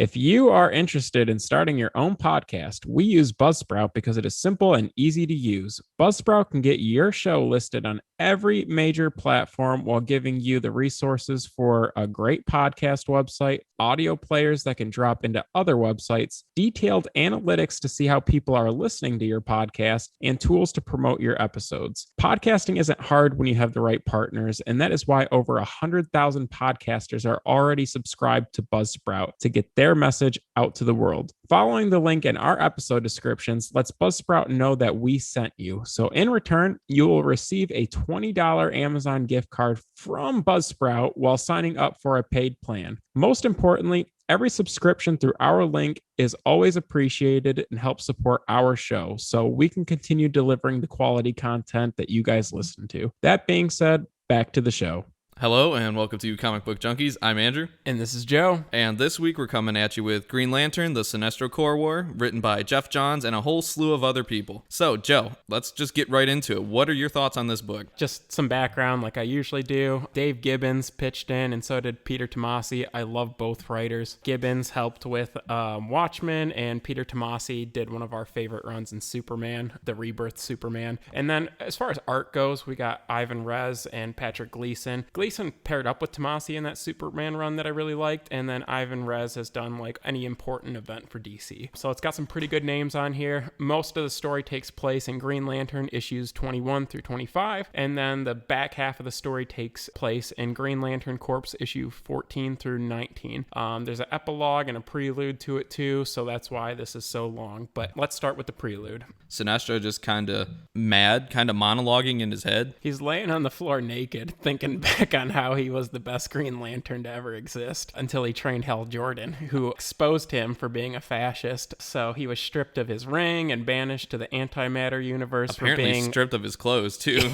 If you are interested in starting your own podcast, we use Buzzsprout because it is simple and easy to use. Buzzsprout can get your show listed on every major platform while giving you the resources for a great podcast website, audio players that can drop into other websites, detailed analytics to see how people are listening to your podcast, and tools to promote your episodes. Podcasting isn't hard when you have the right partners, and that is why over 100,000 podcasters are already subscribed to Buzzsprout to get their message out to the world. Following the link in our episode descriptions lets Buzzsprout know that we sent you. So in return, you will receive a $20 Amazon gift card from Buzzsprout while signing up for a paid plan. Most importantly, every subscription through our link is always appreciated and helps support our show so we can continue delivering the quality content that you guys listen to. That being said, back to the show. Hello and welcome to Comic Book Junkies. I'm Andrew. And this is Joe. And this week we're coming at you with Green Lantern, the Sinestro Corps War, written by Geoff Johns and a whole slew of other people. So, Joe, let's just get right into it. What are your thoughts on this book? Just some background like I usually do. Dave Gibbons pitched in and so did Peter Tomasi. I love both writers. Gibbons helped with Watchmen and Peter Tomasi did one of our favorite runs in Superman, the Rebirth Superman. And then as far as art goes, we got Ivan Rez and Patrick Gleason. Gleason paired up with Tomasi in that Superman run that I really liked, and then Ivan Rez has done like any important event for DC. So it's got some pretty good names on here. Most of the story takes place in Green Lantern issues 21 through 25, and then the back half of the story takes place in Green Lantern Corps issue 14 through 19. There's an epilogue and a prelude to it too, so that's why this is so long. But let's start with the prelude. Sinestro just kind of mad, kind of monologuing in his head. He's laying on the floor naked, thinking back on how he was the best Green Lantern to ever exist until he trained Hal Jordan, who exposed him for being a fascist. So he was stripped of his ring and banished to the antimatter universe. Apparently for being stripped of his clothes too.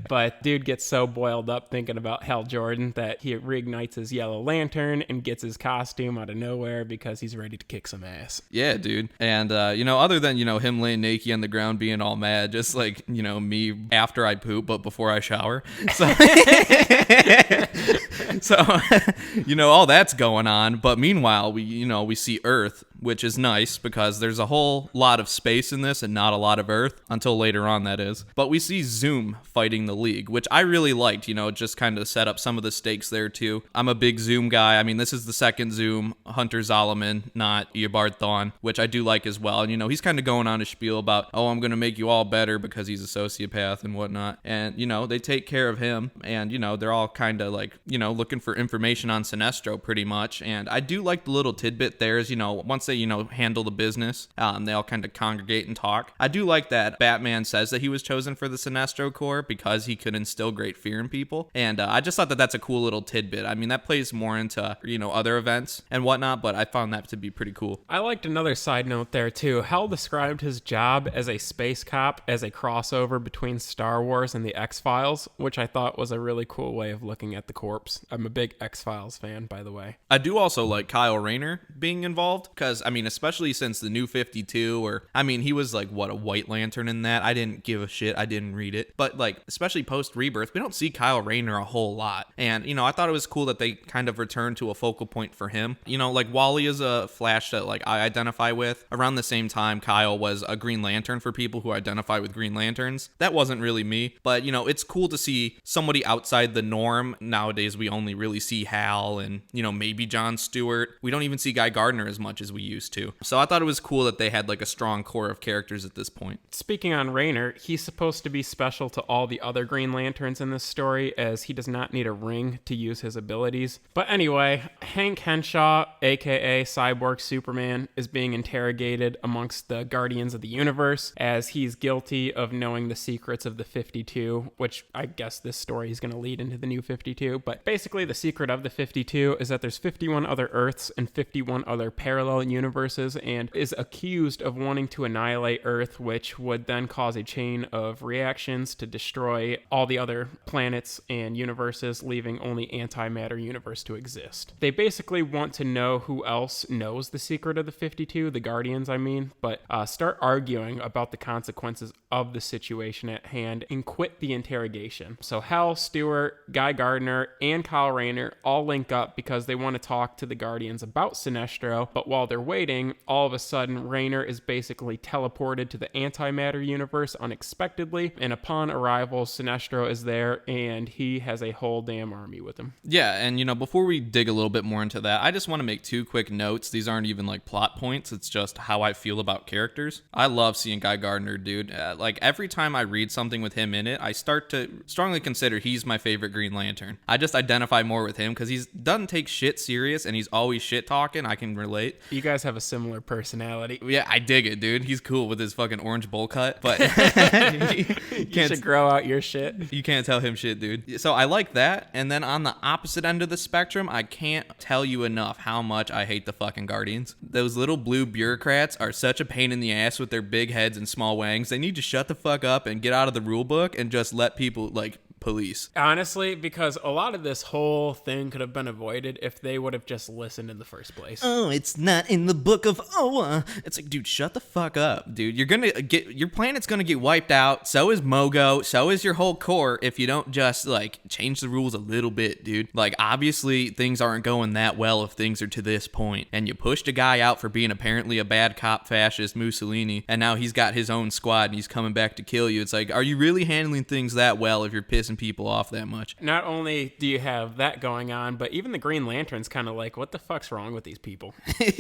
But dude gets so boiled up thinking about Hal Jordan that he reignites his yellow lantern and gets his costume out of nowhere because he's ready to kick some ass. Yeah, dude. And, other than, him laying naked on the ground being all mad, just like, me after I poop, but before I shower. So, all that's going on. But meanwhile, we see Earth, which is nice because there's a whole lot of space in this and not a lot of Earth until later on, that is. But we see Zoom fighting the League, which I really liked, just kind of set up some of the stakes there too. I'm a big Zoom guy. I mean, this is the second Zoom, Hunter Zolomon, not Eobard Thawne, which I do like as well. And, he's kind of going on a spiel about, I'm going to make you all better because he's a sociopath and whatnot. And, they take care of him and, they're all kind of like, looking for information on Sinestro pretty much. And I do like the little tidbit there is, once they, handle the business, they all kind of congregate and talk. I do like that Batman says that he was chosen for the Sinestro Corps because he could instill great fear in people. And I just thought that that's a cool little tidbit. I mean, that plays more into, other events and whatnot, but I found that to be pretty cool. I liked another side note there too. Hal described his job as a space cop as a crossover between Star Wars and the X-Files, which I thought was a really cool way of looking at the Corps. I'm a big X-Files fan, by the way. I do also like Kyle Rayner being involved because, especially since the New 52, he was like, a White Lantern in that. I didn't give a shit. I didn't read it. But especially post-Rebirth, we don't see Kyle Rayner a whole lot. And, I thought it was cool that they kind of returned to a focal point for him. Wally is a Flash that I identify with. Around the same time, Kyle was a Green Lantern for people who identify with Green Lanterns. That wasn't really me. But, it's cool to see somebody outside the norm. Nowadays, we only really see Hal and, maybe John Stewart. We don't even see Guy Gardner as much as we used to. So I thought it was cool that they had a strong core of characters at this point. Speaking on Rayner, he's supposed to be special to all the other Green Lanterns in this story as he does not need a ring to use his abilities. But anyway, Hank Henshaw, aka Cyborg Superman, is being interrogated amongst the Guardians of the Universe as he's guilty of knowing the secrets of the 52, which I guess this story is going to lead into the New 52. But basically the secret of the 52 is that there's 51 other Earths and 51 other parallel universes, and is accused of wanting to annihilate Earth, which would then cause a chain of reactions to destroy all the other planets and universes, leaving only antimatter universe to exist. They basically want to know who else knows the secret of the 52, the Guardians, but start arguing about the consequences of the situation at hand and quit the interrogation. So Hal, Stewart, Guy Gardner, and Kyle Rayner all link up because they want to talk to the Guardians about Sinestro, but while they're waiting, all of a sudden Rayner is basically teleported to the antimatter universe unexpectedly, and upon arrival, Sinestro is there and he has a whole damn army with him. Yeah, and before we dig a little bit more into that, I just want to make two quick notes. These aren't even like plot points, it's just how I feel about characters. I love seeing Guy Gardner, dude. Like every time I read something with him in it, I start to strongly consider he's my favorite Green Lantern. I just identify more with him because he doesn't take shit serious and he's always shit talking. I can relate. You guys have a similar personality. Yeah, I dig it, dude. He's cool with his fucking orange bowl cut, but you should grow out your shit. You can't tell him shit, dude. So I like that. And then on the opposite end of the spectrum, I can't tell you enough how much I hate the fucking Guardians. Those little blue bureaucrats are such a pain in the ass with their big heads and small wangs. They need to shut the fuck up and get out of the rule book and just let people like police. Honestly, because a lot of this whole thing could have been avoided if they would have just listened in the first place. Oh, it's not in the book of Oa. It's like, dude, shut the fuck up, dude. You're gonna get your planet's gonna get wiped out. So is Mogo. So is your whole Corps if you don't just like change the rules a little bit, dude. Like obviously things aren't going that well if things are to this point. And you pushed a guy out for being apparently a bad cop fascist Mussolini, and now he's got his own squad and he's coming back to kill you. It's like, are you really handling things that well if you're pissing people off that much? Not only do you have that going on, but even the Green Lantern's kind of like, what the fuck's wrong with these people?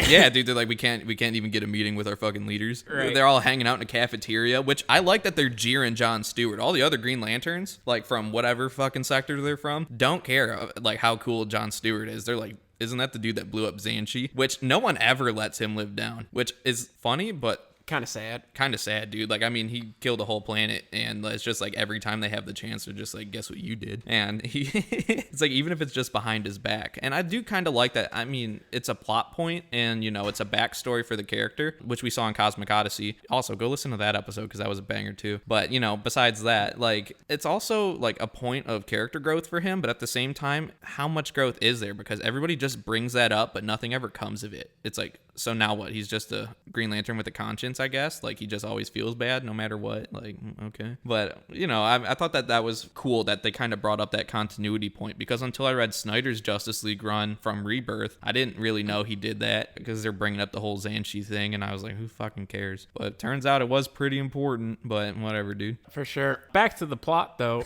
Yeah, dude, they're like, we can't even get a meeting with our fucking leaders. Right. They're all hanging out in a cafeteria, which I like that they're jeering John Stewart. All the other Green Lanterns, like from whatever fucking sector they're from, don't care like how cool John Stewart is. They're like, isn't that the dude that blew up Xanshi? Which no one ever lets him live down, which is funny, but kind of sad. Kind of sad, dude. Like, I mean, he killed a whole planet, and it's just like every time they have the chance, they're just like, guess what you did? And it's like, even if it's just behind his back. And I do kind of like that. I mean, it's a plot point, and, it's a backstory for the character, which we saw in Cosmic Odyssey. Also, go listen to that episode, because that was a banger, too. But, besides that, like, it's also, like, a point of character growth for him, but at the same time, how much growth is there? Because everybody just brings that up, but nothing ever comes of it. It's like, so now what? He's just a Green Lantern with a conscience, I guess. Like, he just always feels bad no matter what. Like, okay. But, I thought that was cool that they kind of brought up that continuity point, because until I read Snyder's Justice League run from Rebirth, I didn't really know he did that, because they're bringing up the whole Xanshi thing, and I was like, who fucking cares? But it turns out it was pretty important, but whatever, dude. For sure. Back to the plot, though.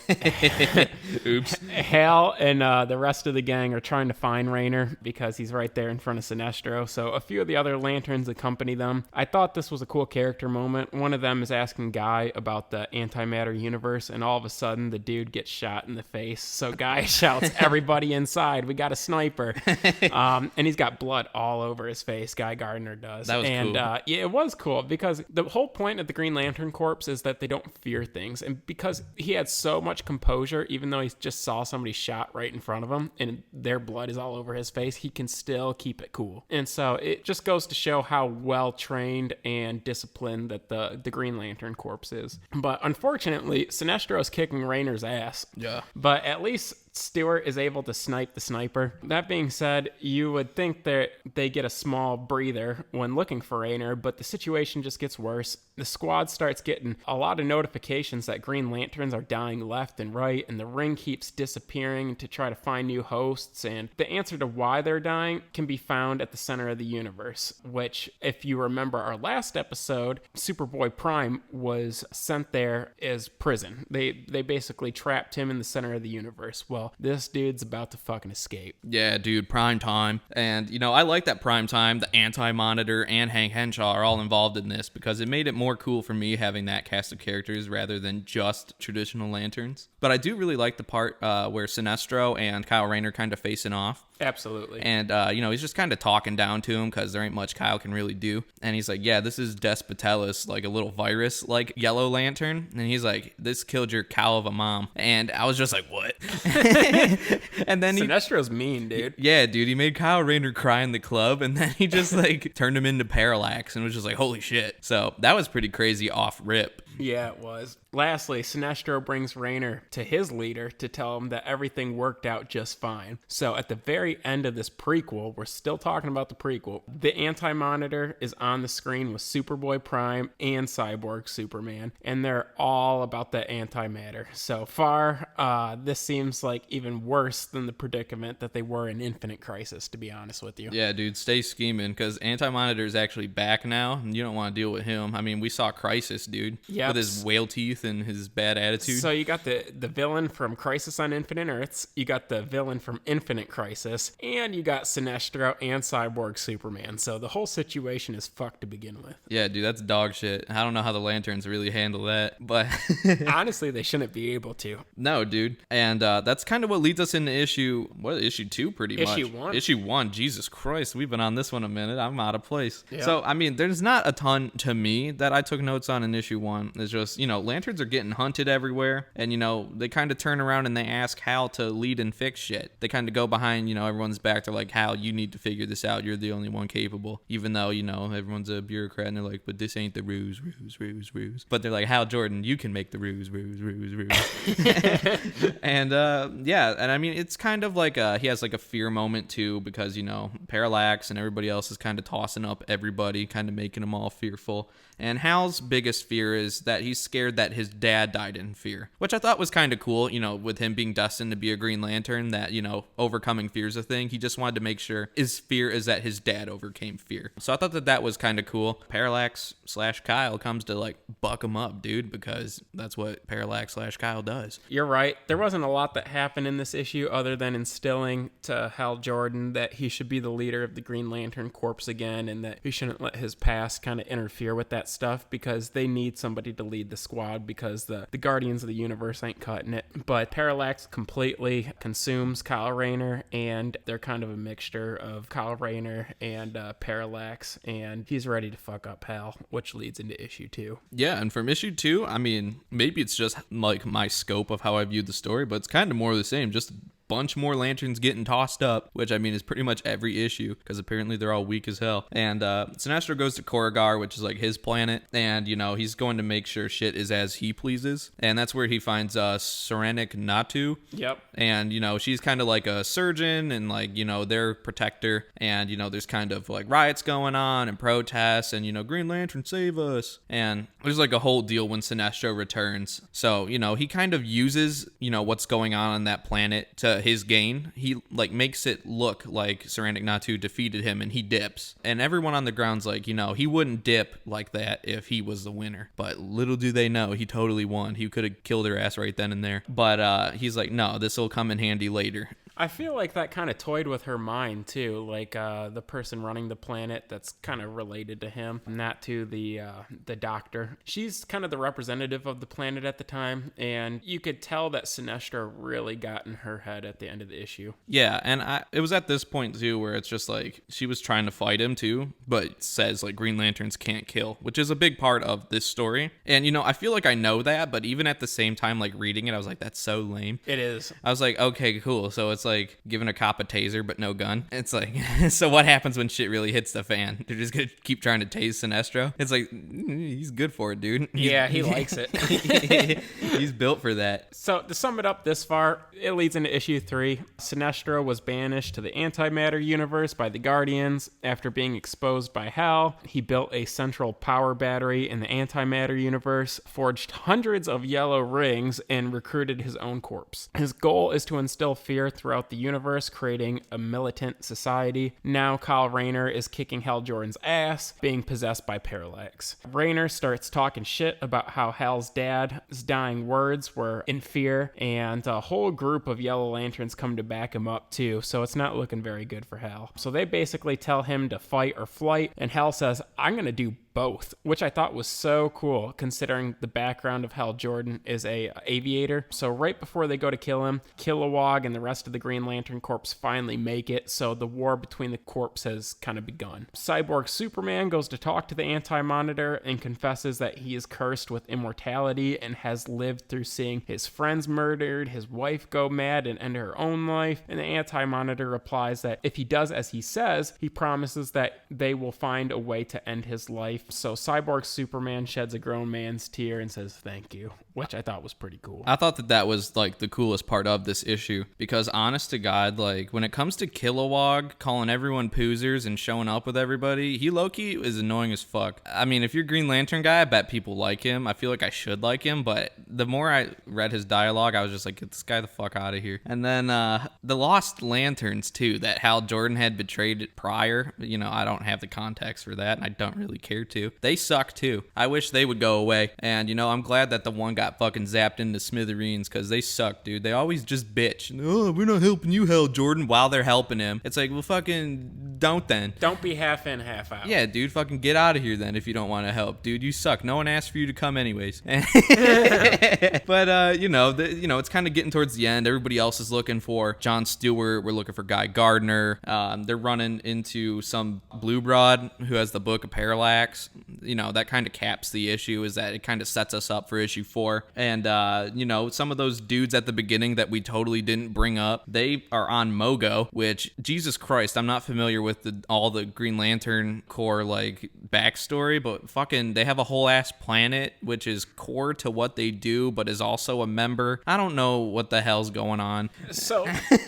Oops. Hal and the rest of the gang are trying to find Rayner because he's right there in front of Sinestro, so a few of the other Lanterns accompany them. I thought this was a cool character moment. One of them is asking Guy about the antimatter universe, and all of a sudden the dude gets shot in the face. So Guy shouts, everybody inside, we got a sniper. And he's got blood all over his face. Guy Gardner does. That was cool. Yeah, it was cool, because the whole point of the Green Lantern Corps is that they don't fear things. And because he had so much composure, even though he just saw somebody shot right in front of him and their blood is all over his face, he can still keep it cool. And so it just goes to show how well trained and disciplined that the Green Lantern Corps is. But unfortunately, Sinestro's kicking Rayner's ass. Yeah. But at least Stewart is able to snipe the sniper. That being said, you would think that they get a small breather when looking for Rayner, but the situation just gets worse. The squad starts getting a lot of notifications that Green Lanterns are dying left and right, and the ring keeps disappearing to try to find new hosts, and the answer to why they're dying can be found at the center of the universe, which, if you remember our last episode, Superboy Prime was sent there as prison. They basically trapped him in the center of the universe. Well, this dude's about to fucking escape. Yeah, dude, Prime Time. And, I like that Prime Time, the Anti-Monitor, and Hank Henshaw are all involved in this, because it made it more cool for me having that cast of characters rather than just traditional Lanterns. But I do really like the part where Sinestro and Kyle Rayner kind of facing off. Absolutely. And, he's just kind of talking down to him because there ain't much Kyle can really do. And he's like, yeah, this is Despotellus, like a little virus, like Yellow Lantern. And he's like, this killed your cow of a mom. And I was just like, what? And then Sinestro's mean, dude. Yeah, dude, he made Kyle Rayner cry in the club, and then he just like turned him into Parallax and was just like, holy shit. So that was pretty crazy off rip. Yeah, it was. Lastly, Sinestro brings Raynor to his leader to tell him that everything worked out just fine. So at the very end of this prequel, we're still talking about the prequel, the Anti-Monitor is on the screen with Superboy Prime and Cyborg Superman, and they're all about the antimatter. So far, this seems like even worse than the predicament that they were in Infinite Crisis, to be honest with you. Yeah, dude, stay scheming, because Anti-Monitor is actually back now, and you don't want to deal with him. I mean, we saw Crisis, dude, with his whale teeth and his bad attitude. So you got the villain from Crisis on Infinite Earths, you got the villain from Infinite Crisis, and you got Sinestro and Cyborg Superman. So the whole situation is fucked to begin with. Yeah, dude, that's dog shit. I don't know how the Lanterns really handle that, but honestly, they shouldn't be able to. No, dude. And that's kind of what leads us into issue 2, pretty much. Issue 1. Jesus Christ, we've been on this one a minute. I'm out of place. Yeah. So, I mean, there's not a ton to me that I took notes on in issue 1. It's just, Lanterns are getting hunted everywhere, and, they kind of turn around and they ask Hal to lead and fix shit. They kind of go behind, everyone's back. They're like, Hal, you need to figure this out. You're the only one capable. Even though, everyone's a bureaucrat, and they're like, but this ain't the ruse. But they're like, Hal Jordan, you can make the ruse. And, and I mean, it's kind of like he has like a fear moment too, because, Parallax and everybody else is kind of tossing up everybody, kind of making them all fearful. And Hal's biggest fear is that he's scared that his dad died in fear, which I thought was kind of cool, with him being destined to be a Green Lantern, that, overcoming fear is a thing. He just wanted to make sure his fear is that his dad overcame fear. So I thought that was kind of cool. Parallax/Kyle comes to like buck him up, dude, because that's what Parallax/Kyle does. You're right. There wasn't a lot that happened in this issue other than instilling to Hal Jordan that he should be the leader of the Green Lantern Corps again, and that he shouldn't let his past kind of interfere with that stuff, because they need somebody to lead the squad, because the Guardians of the Universe ain't cutting it. But Parallax completely consumes Kyle Rayner, and they're kind of a mixture of Kyle Rayner and Parallax, and he's ready to fuck up Hal, which leads into issue 2. Yeah, and from issue 2, I mean, maybe it's just like my scope of how I viewed the story, but it's kind of more of the same, just bunch more Lanterns getting tossed up, which I mean is pretty much every issue, because apparently they're all weak as hell. And Sinestro goes to Korrigar, which is like his planet, and he's going to make sure shit is as he pleases, and that's where he finds Saranic Natu. Yep. And she's kind of like a surgeon, and like their protector, and there's kind of like riots going on and protests, and Green Lantern save us, and there's like a whole deal when Sinestro returns. So he kind of uses what's going on that planet to his gain. He like makes it look like Saranic Natu defeated him, and he dips, and everyone on the ground's like, he wouldn't dip like that if he was the winner. But little do they know, he totally won. He could have killed her ass right then and there. But he's like, no, this will come in handy later. I feel like that kind of toyed with her mind too, like the person running the planet that's kind of related to him, not to the doctor. She's kind of the representative of the planet at the time, and you could tell that Sinestro really got in her head at the end of the issue. Yeah, and it was at this point too where it's just like she was trying to fight him too, but it says like Green Lanterns can't kill, which is a big part of this story. And I feel like I know that, but even at the same time, like reading it, I was like, that's so lame. It is. I was like, okay, cool. So it's like giving a cop a taser but no gun. It's like, so what happens when shit really hits the fan? They're just gonna keep trying to tase Sinestro? It's like, he's good for it, dude. Yeah, he likes it. He's built for that. So to sum it up this far, it leads into issue 3. Sinestro was banished to the antimatter universe by the Guardians after being exposed by Hal. He built a central power battery in the antimatter universe, forged hundreds of yellow rings, and recruited his own corps. His goal is to instill fear throughout the universe, creating a militant society. Now Kyle Rayner is kicking Hal Jordan's ass, being possessed by Parallax. Rayner starts talking shit about how Hal's dad's dying words were in fear, and a whole group of Yellow Lanterns come to back him up too, so it's not looking very good for Hal. So they basically tell him to fight or flight, and Hal says, I'm gonna do both, which I thought was so cool considering the background of Hal Jordan is a aviator. So right before they go to kill him, Kilowog and the rest of the Green Lantern Corps finally make it, so the war between the corps has kind of begun. Cyborg Superman goes to talk to the Anti-Monitor and confesses that he is cursed with immortality and has lived through seeing his friends murdered, his wife go mad and end her own life, and the Anti-Monitor replies that if he does as he says, he promises that they will find a way to end his life So Cyborg Superman sheds a grown man's tear and says thank you, which I thought was pretty cool. I thought that was like the coolest part of this issue, because honest to God, like when it comes to Kilowog calling everyone Poozers and showing up with everybody, he low-key is annoying as fuck. I mean, if you're Green Lantern guy, I bet people like him. I feel like I should like him, but the more I read his dialogue, I was just like, get this guy the fuck out of here. And then the Lost Lanterns too, that Hal Jordan had betrayed prior. You know, I don't have the context for that, and I don't really care to. They suck too. I wish they would go away. And you know, I'm glad that the one got fucking zapped into smithereens, because they suck, dude. They always just bitch. Oh, we're not helping you, Hal Jordan, while they're helping him. It's like, well, fucking don't then. Don't be half in, half out. Yeah, dude, fucking get out of here then if you don't want to help. Dude, you suck. No one asked for you to come anyways. But, you know, it's kind of getting towards the end. Everybody else is looking for John Stewart. We're looking for Guy Gardner. They're running into some Blue Broad who has the Book of Parallax. You know, that kind of caps the issue, is that it kind of sets us up for issue 4. And, you know, some of those dudes at the beginning that we totally didn't bring up, they are on Mogo, which, Jesus Christ, I'm not familiar with all the Green Lantern Corps, like, backstory, but fucking, they have a whole ass planet, which is core to what they do, but is also a member. I don't know what the hell's going on. So,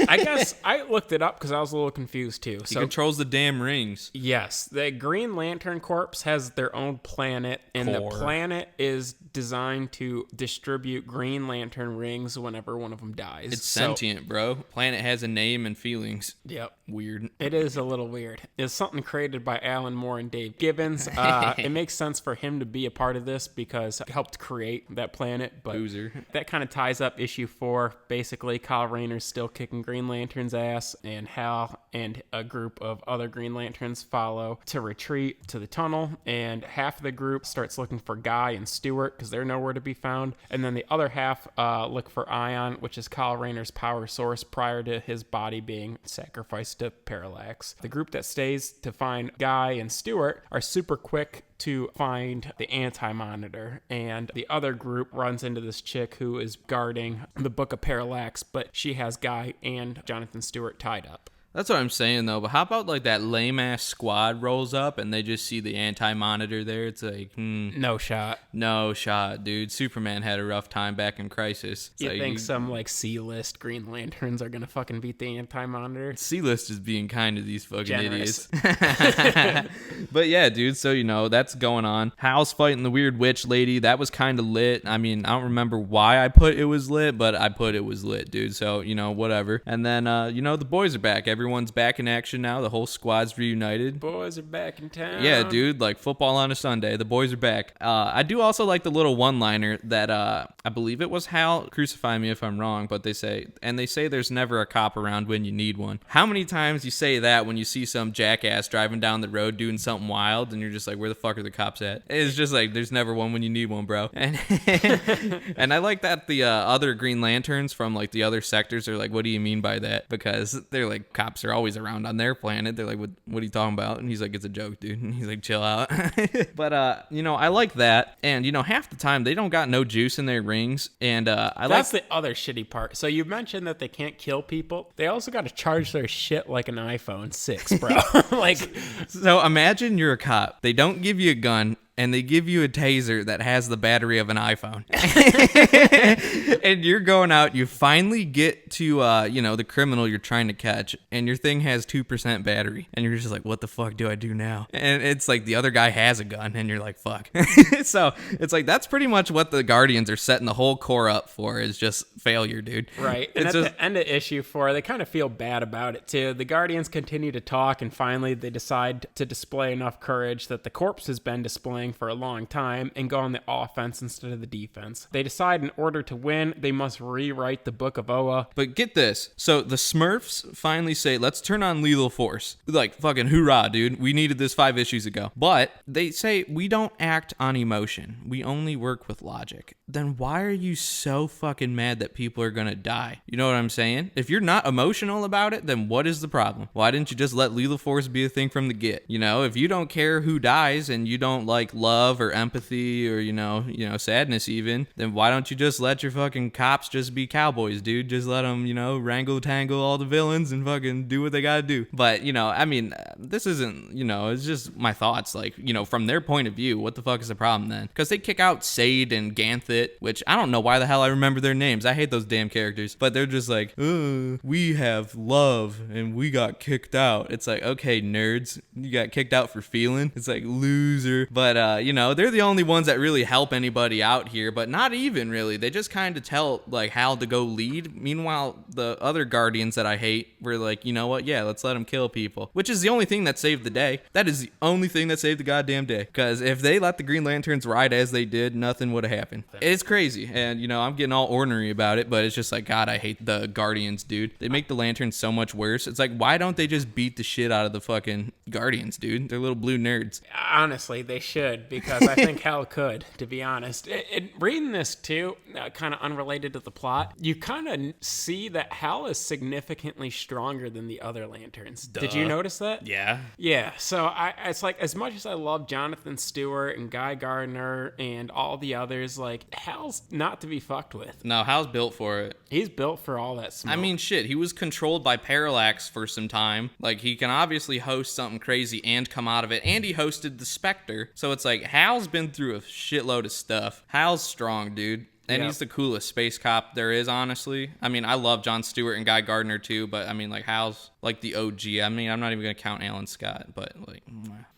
I guess I looked it up because I was a little confused too. He controls the damn rings. Yes, the Green Lantern Corps has their own planet, and the planet is designed to distribute Green Lantern rings whenever one of them dies. It's sentient, bro. Planet has a name and feelings. Yep. Weird. It is a little weird. It's something created by Alan Moore and Dave Gibbons. It makes sense for him to be a part of this because he helped create that planet. But Poozer. That kind of ties up issue 4. Basically, Kyle Rayner's still kicking Green Lantern's ass, and Hal and a group of other Green Lanterns follow to retreat to the tunnel, and half of the group starts looking for Guy and Stewart because they're nowhere to be found, and then the other half look for Ion, which is Kyle Rayner's power source prior to his body being sacrificed to Parallax. The group that stays to find Guy and Stewart are super quick to find the Anti-Monitor, and the other group runs into this chick who is guarding the Book of Parallax, but she has Guy and Jonathan Stewart tied up. That's what I'm saying, though. But how about, like, that lame-ass squad rolls up and they just see the Anti-Monitor there? It's like, No shot. No shot, dude. Superman had a rough time back in Crisis. You think some, like, C-list Green Lanterns are gonna fucking beat the Anti-Monitor? C-list is being kind to these fucking Generous. idiots. But yeah, dude, so, you know, that's going on. Hal's fighting the weird witch lady. That was kind of lit. I mean, I don't remember why I put it was lit, but I put it was lit, dude. So, you know, whatever. And then, you know, the boys are back. Everyone's back in action now. The whole squad's reunited. Boys are back in town. Yeah, dude, like football on a Sunday. The boys are back. I do also like the little one-liner that I believe it was Hal. Crucify me if I'm wrong, but they say there's never a cop around when you need one. How many times you say that when you see some jackass driving down the road doing something wild and you're just like, where the fuck are the cops at? It's just like, there's never one when you need one, bro. And and I like that the other Green Lanterns from like the other sectors are like, what do you mean by that? Because they're like, cops are always around on their planet. They're like, what are you talking about? And he's like, it's a joke, dude. And he's like, chill out. But you know, I like that. And you know, half the time they don't got no juice in their rings. And that's the other shitty part. So you mentioned that they can't kill people. They also got to charge their shit like an iPhone 6, bro. Like, so imagine you're a cop. They don't give you a gun, and they give you a taser that has the battery of an iPhone. And you're going out, you finally get to, you know, the criminal you're trying to catch, and your thing has 2% battery. And you're just like, what the fuck do I do now? And it's like the other guy has a gun, and you're like, fuck. So it's like, that's pretty much what the Guardians are setting the whole Corps up for, is just failure, dude. Right. And at the end of issue 4, they kind of feel bad about it, too. The Guardians continue to talk, and finally they decide to display enough courage that the Corps has been displaying for a long time and go on the offense instead of the defense. They decide in order to win, they must rewrite the Book of Oa. But get this. So the Smurfs finally say, let's turn on lethal force. Like, fucking hoorah, dude. We needed this 5 issues ago. But they say, we don't act on emotion. We only work with logic. Then why are you so fucking mad that people are gonna die? You know what I'm saying? If you're not emotional about it, then what is the problem? Why didn't you just let lethal force be a thing from the get? You know, if you don't care who dies and you don't like like love or empathy or, sadness even, then why don't you just let your fucking cops just be cowboys, dude? Just let them, wrangle, tangle all the villains and fucking do what they gotta do. But, this isn't, it's just my thoughts. Like, from their point of view, what the fuck is the problem then? Because they kick out Sade and Ganthit, which I don't know why the hell I remember their names. I hate those damn characters. But they're just like, we have love and we got kicked out. It's like, okay, nerds, you got kicked out for feeling. It's like, loser. But, they're the only ones that really help anybody out here, but not even really. They just kind of tell, like, Hal to go lead. Meanwhile, the other Guardians that I hate were like, you know what? Yeah, let's let them kill people, which is the only thing that saved the day. That is the only thing that saved the goddamn day. Because if they let the Green Lanterns ride as they did, nothing would have happened. It's crazy. And, I'm getting all ornery about it, but it's just like, God, I hate the Guardians, dude. They make the Lanterns so much worse. It's like, why don't they just beat the shit out of the fucking Guardians, dude? They're little blue nerds. Honestly, they should, because I think Hal could, to be honest. Reading this, too, kind of unrelated to the plot, you kind of see that Hal is significantly stronger than the other Lanterns. Duh. Did you notice that? Yeah. Yeah, so it's like, as much as I love Jonathan Stewart and Guy Gardner and all the others, like, Hal's not to be fucked with. No, Hal's built for it. He's built for all that smoke. I mean, shit, he was controlled by Parallax for some time. Like, he can obviously host something crazy and come out of it, and he hosted the Spectre. So it's like, Hal's been through a shitload of stuff. Hal's strong, dude. And he's the coolest space cop there is, honestly. I mean, I love Jon Stewart and Guy Gardner, too, but, I mean, like, Hal's, like, the OG. I mean, I'm not even going to count Alan Scott, but, like...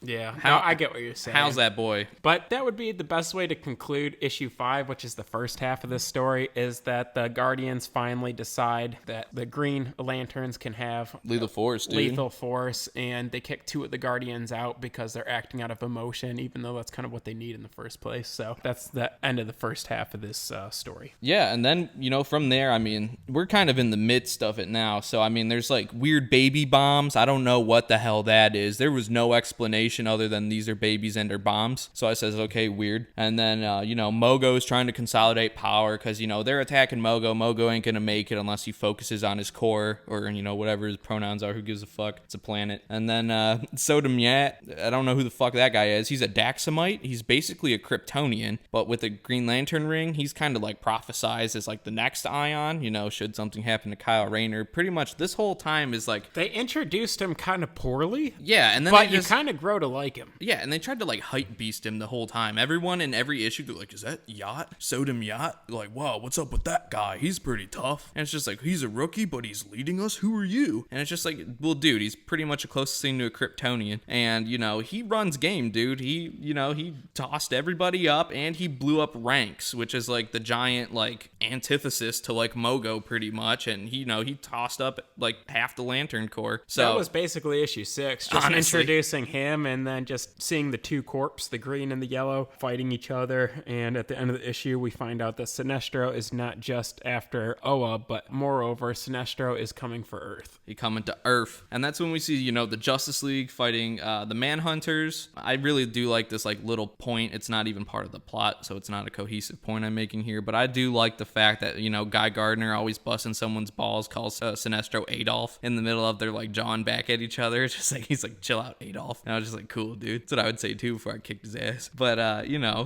Yeah, I get what you're saying. How's that boy? But that would be the best way to conclude issue 5, which is the first half of this story, is that the Guardians finally decide that the Green Lanterns can have... Lethal force, dude. Lethal force, and they kick 2 of the Guardians out because they're acting out of emotion, even though that's kind of what they need in the first place. So that's the end of the first half of this story. Yeah, and then, from there, I mean, we're kind of in the midst of it now. So, I mean, there's, like, weird baby bombs. I don't know what the hell that is. There was no explanation other than these are babies and they're bombs. So I says, okay, weird. And then, Mogo's trying to consolidate power because, they're attacking Mogo. Mogo ain't going to make it unless he focuses on his core or, whatever his pronouns are. Who gives a fuck? It's a planet. And then Sodom Yat, I don't know who the fuck that guy is. He's a Daxamite. He's basically a Kryptonian, but with a Green Lantern ring, he's kind of like prophesized as like the next Ion, should something happen to Kyle Rayner. Pretty much this whole time is like... They introduced him kind of poorly. Yeah, and then but you kind of grow to like him. Yeah, and they tried to like hype beast him the whole time. Everyone in every issue, they're like, is that Yacht? Sodom Yacht? Like, wow, what's up with that guy? He's pretty tough. And it's just like, he's a rookie, but he's leading us? Who are you? And it's just like, well, dude, he's pretty much the closest thing to a Kryptonian. And, he runs game, dude. He tossed everybody up and he blew up ranks, which is like the giant, like, antithesis to like Mogo pretty much. And he tossed up like half the Lantern Corps. So that was basically issue 6, just honestly, introducing him and then just seeing the 2 corps, the green and the yellow, fighting each other. And at the end of the issue, we find out that Sinestro is not just after Oa, but moreover, Sinestro is coming for Earth. He coming to Earth. And that's when we see, the Justice League fighting the Manhunters. I really do like this like little point. It's not even part of the plot, so it's not a cohesive point I'm making here. But I do like the fact that, Guy Gardner always busting someone's balls, calls Sinestro Adolf in the middle of their like jawing back at each other. It's just like, he's like, chill out, Adolf. And I was just like, cool, dude. That's what I would say too before I kicked his ass. But,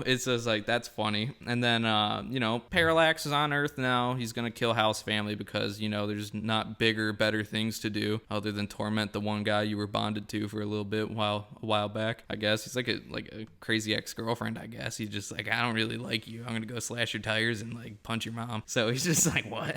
it's just like, that's funny. And then, Parallax is on Earth now. He's going to kill Hal's family because, there's not bigger, better things to do other than torment the one guy you were bonded to for a little bit a while back, I guess. He's like a crazy ex-girlfriend, I guess. He's just like, I don't really like you. I'm going to go slash your tires and like punch your mom. So he's just like, what?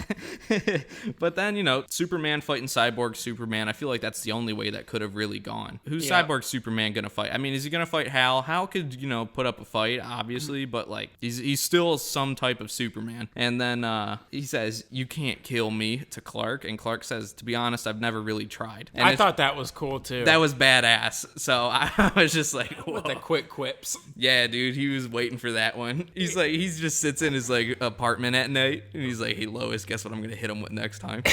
But then, Superman fighting Cyborg Superman. I feel like that's the only way that could have really gone. Who's Cyborg Superman going to fight? I mean, is he going to fight Hal? Hal could, put up a fight, obviously, but like he's still some type of Superman. And then he says, you can't kill me to Clark. And Clark says, to be honest, I've never really tried. And I thought that was cool too. That was badass. So I was just like, whoa. With the quick quips. Yeah, dude, he was waiting for that one. He just sits in his like apartment at night, and he's like, "Hey Lois, guess what I'm gonna hit him with next time?"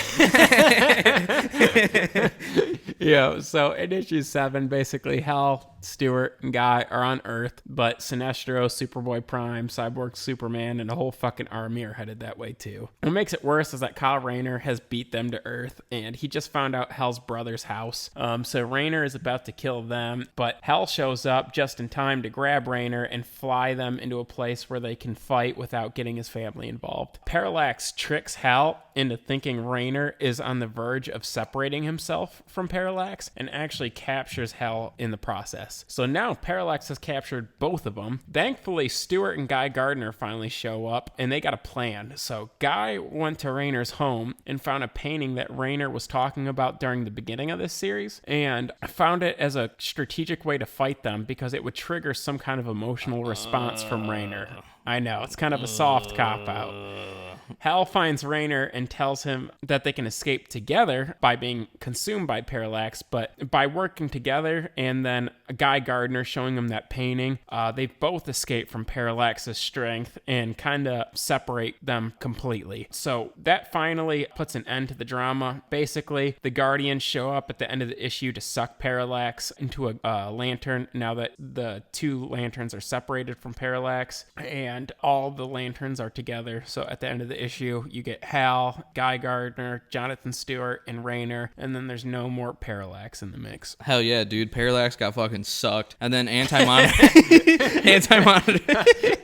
Yeah, so in issue 7, basically Hal, Stewart, and Guy are on Earth, but Sinestro, Superboy Prime, Cyborg Superman, and a whole fucking army are headed that way too. What makes it worse is that Kyle Rayner has beat them to Earth, and he just found out Hal's brother's house. So Rayner is about to kill them, but Hal shows up just in time to grab Rayner and fly them into a place where they can fight without getting his family involved. Parallax tricks Hal into thinking Rayner is on the verge of separating himself from Parallax and actually captures Hal in the process. So now Parallax has captured both of them. Thankfully, Stewart and Guy Gardner finally show up and they got a plan. So Guy went to Rayner's home and found a painting that Rayner was talking about during the beginning of this series and found it as a strategic way to fight them because it would trigger some kind of emotional response from Rayner. I know, it's kind of a soft cop-out. Hal finds Rayner and tells him that they can escape together by being consumed by Parallax, but by working together and then Guy Gardner showing him that painting, they both escape from Parallax's strength and kind of separate them completely. So that finally puts an end to the drama. Basically, the Guardians show up at the end of the issue to suck Parallax into a lantern now that the two lanterns are separated from Parallax, and all the lanterns are together. So at the end of the issue, you get Hal, Guy Gardner, Jonathan Stewart, and Rayner, and then there's no more Parallax in the mix. Hell yeah, dude. Parallax got fucking sucked. And then Anti-Monitor...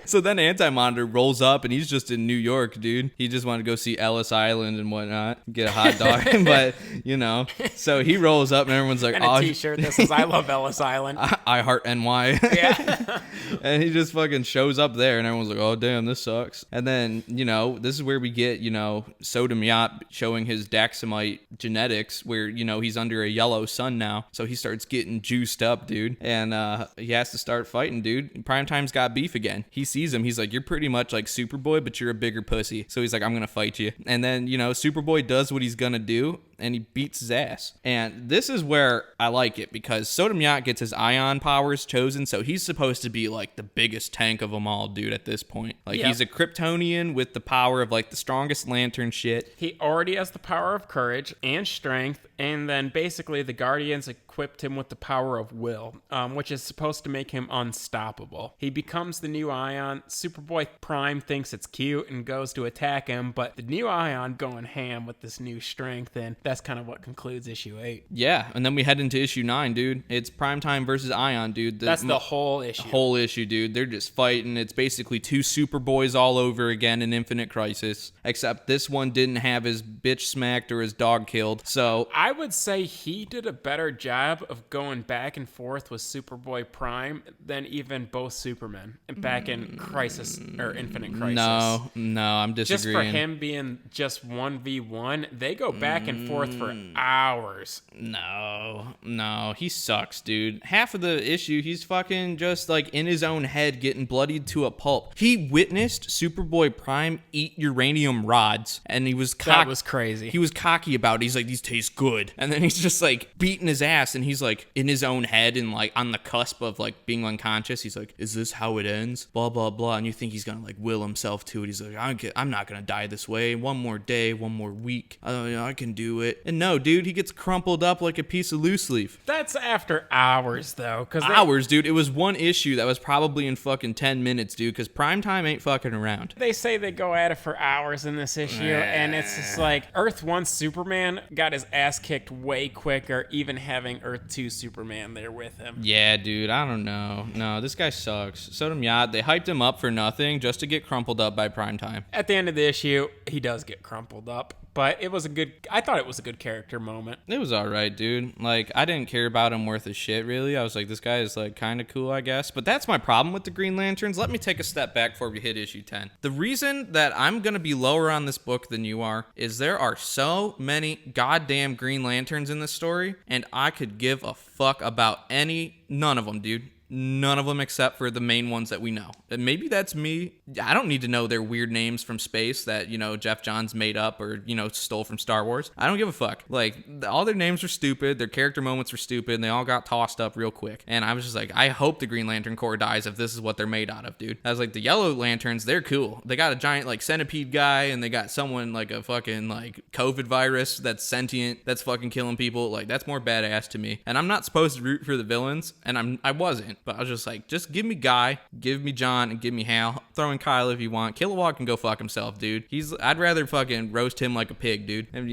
So then Anti-Monitor rolls up, and he's just in New York, dude. He just wanted to go see Ellis Island and whatnot, get a hot dog. But, you know, so he rolls up, and everyone's like, and a t-shirt that says, I love Ellis Island. I heart NY. Yeah. And he just fucking shows up there, and everyone's like, oh, damn, this sucks. And then, you know, this is where we get, you know, Sodom Yacht showing his Daxamite genetics, where, you know, he's under a yellow sun now. So he starts getting juiced up, dude. And he has to start fighting, dude. Primetime's got beef again. He sees him. He's like, you're pretty much like Superboy, but you're a bigger pussy. So he's like, I'm going to fight you. And then, you know, Superboy does what he's going to do, and he beats his ass. And this is where I like it, because Sodom Yacht gets his ion powers chosen, so he's supposed to be like the biggest tank of them all, dude, at this point. Like, he's a Kryptonian with the power of like the strongest lantern shit. He already has the power of courage and strength, and then basically the Guardians equipped him with the power of will, which is supposed to make him unstoppable. He becomes the new Ion. Superboy Prime thinks it's cute and goes to attack him, but the new Ion going ham with this new strength, and that's kind of what concludes issue 8. Yeah, and then we head into issue 9, dude. It's Primetime versus Ion, dude. That's the whole issue. Whole issue, dude. They're just fighting. It's basically two Superboys all over again in Infinite Crisis, except this one didn't have his bitch smacked or his dog killed. So I would say he did a better job of going back and forth with Superboy Prime than even both Supermen back in Crisis or Infinite Crisis. No, I'm disagreeing. Just for him being just 1v1, they go back and forth for hours. No, he sucks, dude. Half of the issue, he's fucking just like in his own head getting bloodied to a pulp. He witnessed Superboy Prime eat uranium rods, and he was that was crazy. He was cocky about it. He's like, these taste good. And then he's just like beating his ass, and he's like in his own head and like on the cusp of like being unconscious. He's like, is this how it ends? Blah, blah, blah. And you think he's gonna like will himself to it. He's like, I'm not gonna die this way. One more day, one more week. I can do it. And no, dude, he gets crumpled up like a piece of loose leaf. That's after hours, though. Hours, dude. It was one issue that was probably in fucking 10 minutes, dude, because Primetime ain't fucking around. They say they go at it for hours in this issue, and it's just like Earth 1 Superman got his ass kicked way quicker, even having Earth 2 Superman there with him. Yeah, dude, I don't know. No, this guy sucks. Sodom Yacht, they hyped him up for nothing just to get crumpled up by Primetime. At the end of the issue, he does get crumpled up, but I thought it was a good character moment. It was alright, dude. Like, I didn't care about him worth a shit, really. I was like, this guy is, like, kind of cool, I guess. But that's my problem with the Green Lanterns. Let me take a step back before we hit issue 10. The reason that I'm going to be lower on this book than you are is there are so many goddamn Green Lanterns in this story, and I could give a fuck about none of them, dude. None of them except for the main ones that we know. maybe that's me. I don't need to know their weird names from space that, Geoff Johns made up or, stole from Star Wars. I don't give a fuck. Like, all their names were stupid. Their character moments were stupid. And they all got tossed up real quick. And I was just like, I hope the Green Lantern Corps dies if this is what they're made out of, dude. I was like, the Yellow Lanterns, they're cool. They got a giant, like, centipede guy, and they got someone like a fucking, like, COVID virus that's sentient, that's fucking killing people. Like, that's more badass to me. And I'm not supposed to root for the villains, and I wasn't. But I was just like, just give me Guy, give me John, and give me Hal. Throw in Kyle if you want. Kilowog can go fuck himself, dude. I'd rather fucking roast him like a pig, dude. And,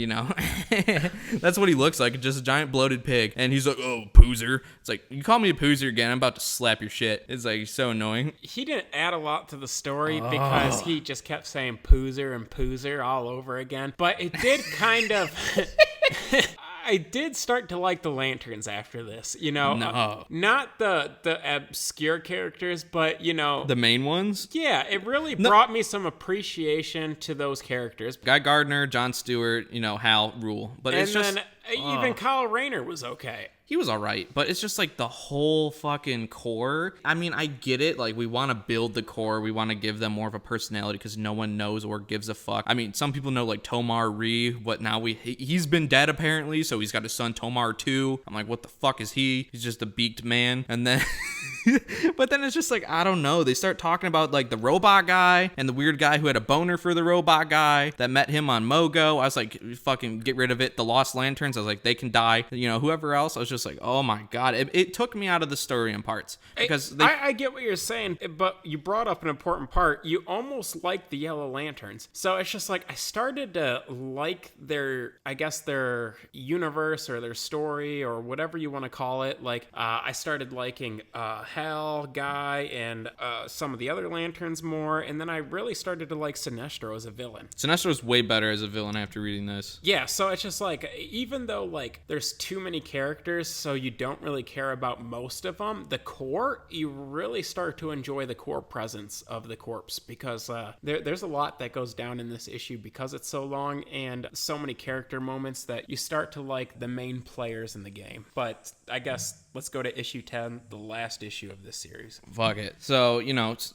that's what he looks like, just a giant bloated pig. And he's like, oh, Poozer. It's like, you call me a Poozer again, I'm about to slap your shit. It's like, so annoying. He didn't add a lot to the story because he just kept saying Poozer and Poozer all over again. But it did kind of... I did start to like the Lanterns after this, No. Not the obscure characters, but, The main ones? Yeah, it really brought me some appreciation to those characters. Guy Gardner, Jon Stewart, Hal rule. But And it's just... then even Kyle Rayner was okay. He was all right, but it's just like the whole fucking core. I mean, I get it. Like, we want to build the core. We want to give them more of a personality because no one knows or gives a fuck. I mean, some people know like Tomar Ree, but now he's been dead apparently, so he's got his son Tomar too. I'm like, what the fuck is he? He's just a beaked man. And then... But then it's just like, I don't know. They start talking about like the robot guy and the weird guy who had a boner for the robot guy that met him on Mogo. I was like, fucking get rid of it. The Lost Lanterns, I was like, they can die. Whoever else, I was just like, oh my God. It took me out of the story in parts. Because I get what you're saying, but you brought up an important part. You almost like the Yellow Lanterns. So it's just like, I started to like their universe or their story or whatever you want to call it. Like, I started liking Hal, Guy, and some of the other Lanterns more, and then I really started to like Sinestro as a villain. Sinestro's way better as a villain after reading this. Yeah, so it's just like, even though like there's too many characters, so you don't really care about most of them, the core, you really start to enjoy the core presence of the Corps, because there's a lot that goes down in this issue because it's so long and so many character moments that you start to like the main players in the game. But I guess let's go to issue 10, the last issue of this series. Fuck it. So,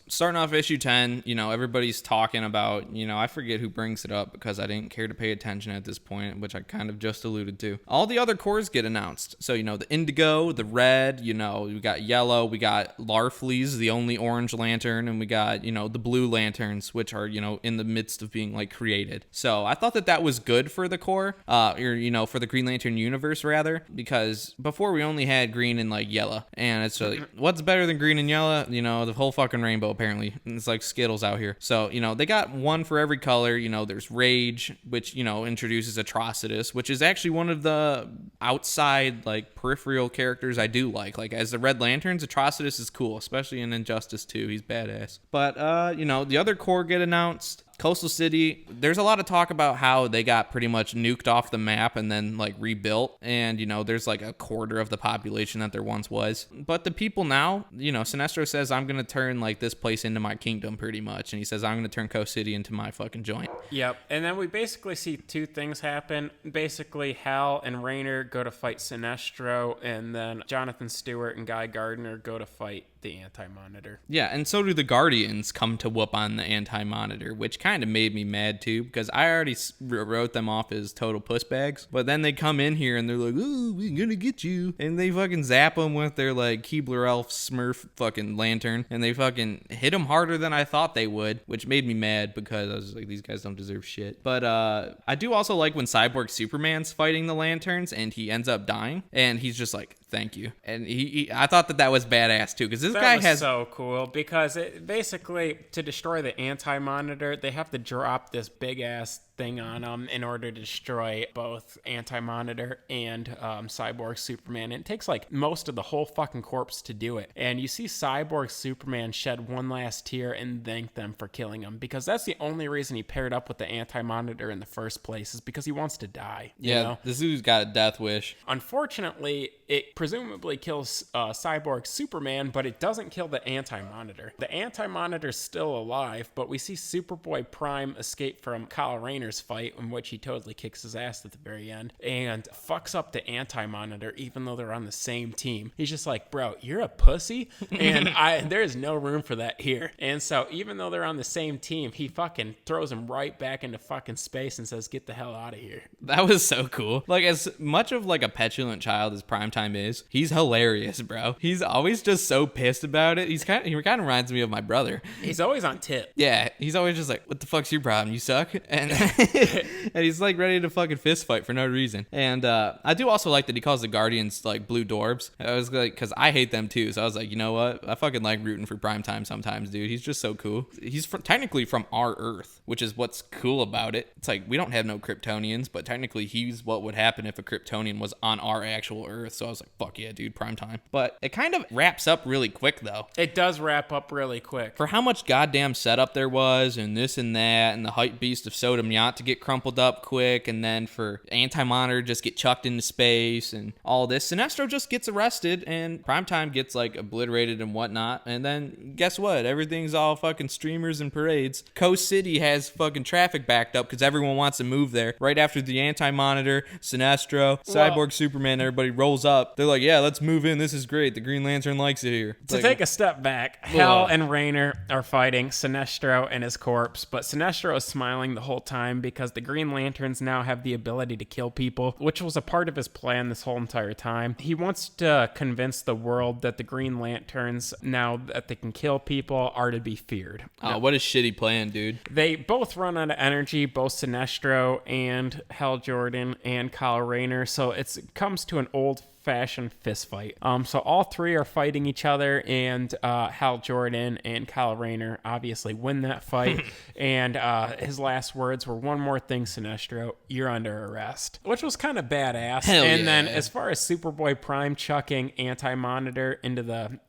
starting off issue 10, everybody's talking about, I forget who brings it up because I didn't care to pay attention at this point, which I kind of just alluded to. All the other cores get announced. So, the indigo, the red, we got yellow, we got Larfleeze, the only orange lantern, and we got, the blue lanterns, which are, in the midst of being like created. So I thought that was good for the core, or, for the Green Lantern universe rather, because before we only had green and like yellow, and it's like, what's better than green and yellow? The whole fucking rainbow apparently. It's like Skittles out here. So, they got one for every color. There's Rage, which, introduces Atrocitus, which is actually one of the outside, like, peripheral characters I do like. Like, as the Red Lanterns, Atrocitus is cool, especially in Injustice 2. He's badass. But, the other core get announced. Coastal City, there's a lot of talk about how they got pretty much nuked off the map and then like rebuilt, and there's like a quarter of the population that there once was. But the people now, Sinestro says, I'm gonna turn like this place into my kingdom pretty much, and he says I'm gonna turn Coast City into my fucking joint. Yep. And then we basically see two things happen. Basically, Hal and Rayner go to fight Sinestro, and then Jonathan Stewart and Guy Gardner go to fight the Anti-Monitor. Yeah, and so do the Guardians come to whoop on the Anti-Monitor, which kind of made me mad too, because I already wrote them off as total pussbags. But then they come in here and they're like, oh, we're gonna get you. And they fucking zap them with their like Keebler Elf Smurf fucking lantern. And they fucking hit them harder than I thought they would, which made me mad because I was like, these guys don't deserve shit. But I do also like when Cyborg Superman's fighting the Lanterns and he ends up dying. And he's just like, thank you. And I thought that was badass too, because this guy has so cool, because it basically, to destroy the Anti-Monitor, they have to drop this big ass thing on them in order to destroy both Anti-Monitor and Cyborg Superman. And it takes like most of the whole fucking corpse to do it. And you see Cyborg Superman shed one last tear and thank them for killing him, because that's the only reason he paired up with the Anti-Monitor in the first place, is because he wants to die. Yeah, this dude's got a death wish. Unfortunately, it presumably kills Cyborg Superman, but it doesn't kill the Anti-Monitor. The Anti-Monitor's still alive, but we see Superboy Prime escape from Kyle Rayner's fight, in which he totally kicks his ass at the very end, and fucks up the Anti-Monitor, even though they're on the same team. He's just like, bro, you're a pussy, and there's no room for that here. And so even though they're on the same team, he fucking throws him right back into fucking space and says, get the hell out of here. That was so cool. Like, as much of like a petulant child as Primetime is, he's hilarious, bro. He's always just so pissed about it. He kind of reminds me of my brother. He's always on tip. Yeah, he's always just like, what the fuck's your problem? You suck? And and he's like ready to fucking fist fight for no reason. And I do also like that he calls the Guardians like blue dwarves. I was like, because I hate them too. So I was like, you know what? I fucking like rooting for Primetime sometimes, dude. He's just so cool. He's technically from our Earth, which is what's cool about it. It's like, we don't have no Kryptonians, but technically he's what would happen if a Kryptonian was on our actual Earth. So I was like, fuck yeah, dude, Primetime. But it kind of wraps up really quick, though. It does wrap up really quick. For how much goddamn setup there was, and this and that, and the hype beast of Sodom Yacht to get crumpled up quick, and then for Anti-Monitor just get chucked into space, and all this, Sinestro just gets arrested, and Primetime gets like obliterated and whatnot. And then guess what? Everything's all fucking streamers and parades. Coast City has fucking traffic backed up because everyone wants to move there. Right after the Anti-Monitor, Sinestro, Cyborg, Superman, everybody rolls up. They're like, yeah, let's move in. This is great. The Green Lantern likes it here. To take a step back, Hal and Rayner are fighting Sinestro and his corpse, but Sinestro is smiling the whole time because the Green Lanterns now have the ability to kill people, which was a part of his plan this whole entire time. He wants to convince the world that the Green Lanterns, now that they can kill people, are to be feared. Oh, what a shitty plan, dude. They both run out of energy, both Sinestro and Hal Jordan and Kyle Rayner, so it comes to an old-fashioned fist fight. So all three are fighting each other, and Hal Jordan and Kyle Rayner obviously win that fight. And his last words were, one more thing, Sinestro, you're under arrest, which was kind of badass. Hell and yeah. then as far as Superboy Prime chucking Anti-Monitor into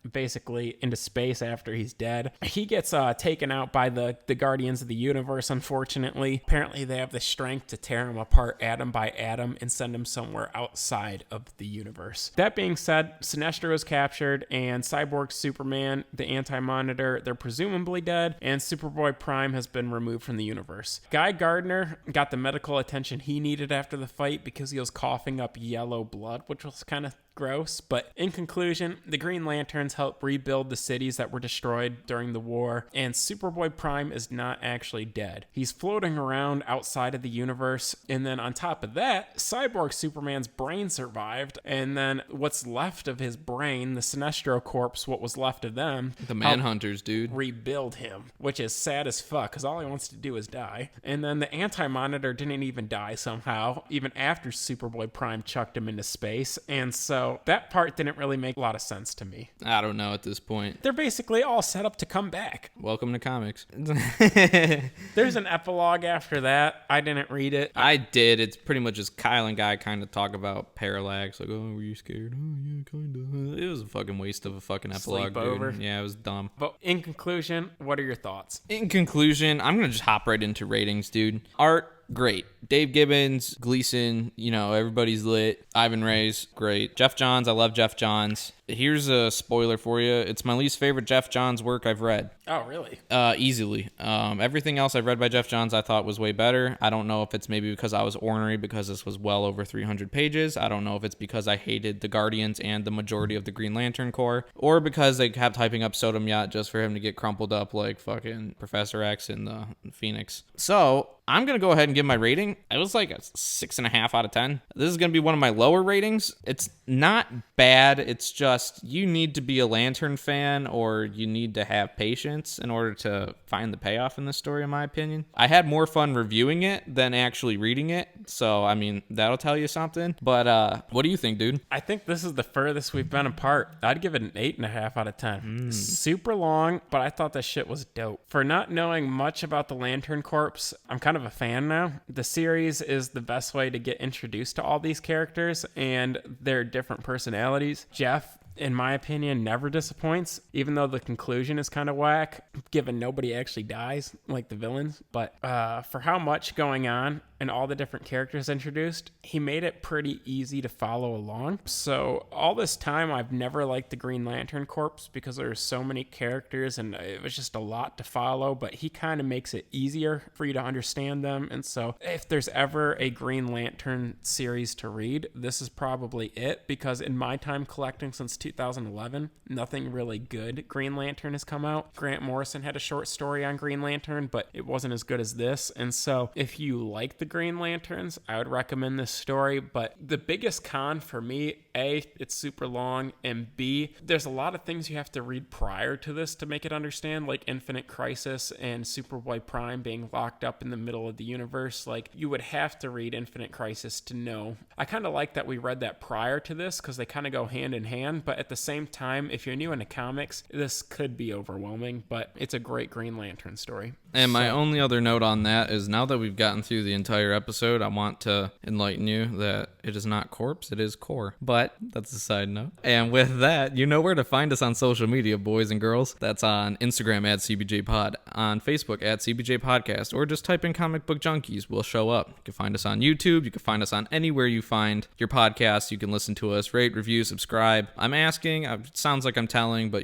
space after he's dead, he gets taken out by the Guardians of the Universe, unfortunately. Apparently they have the strength to tear him apart atom by atom and send him somewhere outside of the universe. That being said, Sinestro is captured, and Cyborg Superman, the Anti-Monitor, they're presumably dead, and Superboy Prime has been removed from the universe. Guy Gardner got the medical attention he needed after the fight because he was coughing up yellow blood, which was kind of gross. But in conclusion, the Green Lanterns helped rebuild the cities that were destroyed during the war, and Superboy Prime is not actually dead. He's floating around outside of the universe, and then on top of that, Cyborg Superman's brain survived, and then what's left of his brain, the Sinestro Corps, what was left of them, The Manhunters, dude. rebuild him, which is sad as fuck because all he wants to do is die. And then the Anti-Monitor didn't even die somehow, even after Superboy Prime chucked him into space, and so that part didn't really make a lot of sense to me. I don't know at this point. They're basically all set up to come back. Welcome to comics. There's an epilogue after that. I didn't read it. I did. It's pretty much just Kyle and Guy kind of talk about Parallax. Like, oh, were you scared? Oh, yeah, kind of. It was a fucking waste of a fucking epilogue, Sleepover. dude. Yeah, it was dumb. But in conclusion, what are your thoughts? In conclusion, I'm going to just hop right into ratings, dude. Art, great. Dave Gibbons, Gleason, everybody's lit. Ivan Reyes, great. Geoff Johns, I love Geoff Johns. Here's a spoiler for you. It's my least favorite Geoff Johns work I've read. Oh, really? Easily. Everything else I've read by Geoff Johns I thought was way better. I don't know if it's maybe because I was ornery because this was well over 300 pages. I don't know if it's because I hated the Guardians and the majority of the Green Lantern Corps, or because they kept hyping up Sodom Yacht just for him to get crumpled up like fucking Professor X in the Phoenix. So I'm going to go ahead and give my rating. It was like a 6.5 out of 10. This is going to be one of my lower ratings. It's not bad. It's just you need to be a Lantern fan or you need to have patience in order to find the payoff in this story, in my opinion. I had more fun reviewing it than actually reading it. So, I mean, that'll tell you something. But what do you think, dude? I think this is the furthest we've been apart. I'd give it an 8.5 out of 10. Super long, but I thought this shit was dope. For not knowing much about the Lantern Corps, I'm kind of a fan now. The series is the best way to get introduced to all these characters and their different personalities. Geoff, in my opinion, never disappoints, even though the conclusion is kind of whack, given nobody actually dies, like the villains. But for how much going on, and all the different characters introduced, he made it pretty easy to follow along. So all this time, I've never liked the Green Lantern Corps because there's so many characters and it was just a lot to follow, but he kind of makes it easier for you to understand them. And so if there's ever a Green Lantern series to read, this is probably it, because in my time collecting since 2011, nothing really good Green Lantern has come out. Grant Morrison had a short story on Green Lantern, but it wasn't as good as this. And so if you like the Green Lanterns, I would recommend this story. But the biggest con for me, A, it's super long, and B, there's a lot of things you have to read prior to this to make it understand, like Infinite Crisis and Superboy Prime being locked up in the middle of the universe. Like, you would have to read Infinite Crisis to know. I kind of like that we read that prior to this because they kind of go hand in hand, but at the same time, if you're new into comics, this could be overwhelming, but it's a great Green Lantern story. And my only other note on that is, now that we've gotten through the entire episode, I want to enlighten you that it is not corpse, it is core. But that's a side note. And with that, you know where to find us on social media, boys and girls. That's on Instagram at CBJPod, on Facebook at CBJ Podcast, or just type in Comic Book Junkies. We'll show up. You can find us on YouTube. You can find us on anywhere you find your podcast. You can listen to us, rate, review, subscribe. I'm asking, it sounds like I'm telling, but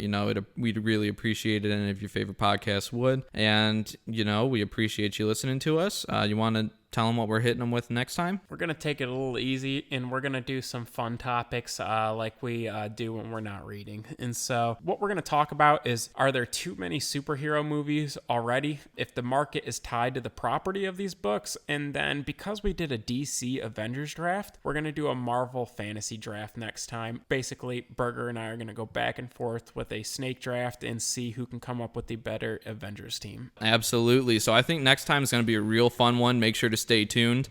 we'd really appreciate it, and if your favorite podcast would. And we appreciate you listening to us. You want to tell them what we're hitting them with next time? We're going to take it a little easy, and we're going to do some fun topics like we do when we're not reading. And so what we're going to talk about is, are there too many superhero movies already? If the market is tied to the property of these books, and then because we did a DC Avengers draft, we're going to do a Marvel fantasy draft next time. Basically, Berger and I are going to go back and forth with a snake draft and see who can come up with the better Avengers team. Absolutely. So I think next time is going to be a real fun one. Make sure to stay tuned.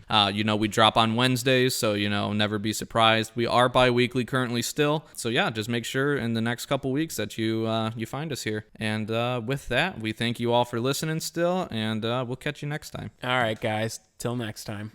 We drop on Wednesdays, so never be surprised. We are bi-weekly currently still, so yeah, just make sure in the next couple weeks that you find us here. And with that, we thank you all for listening still, and we'll catch you next time. All right, guys, till next time.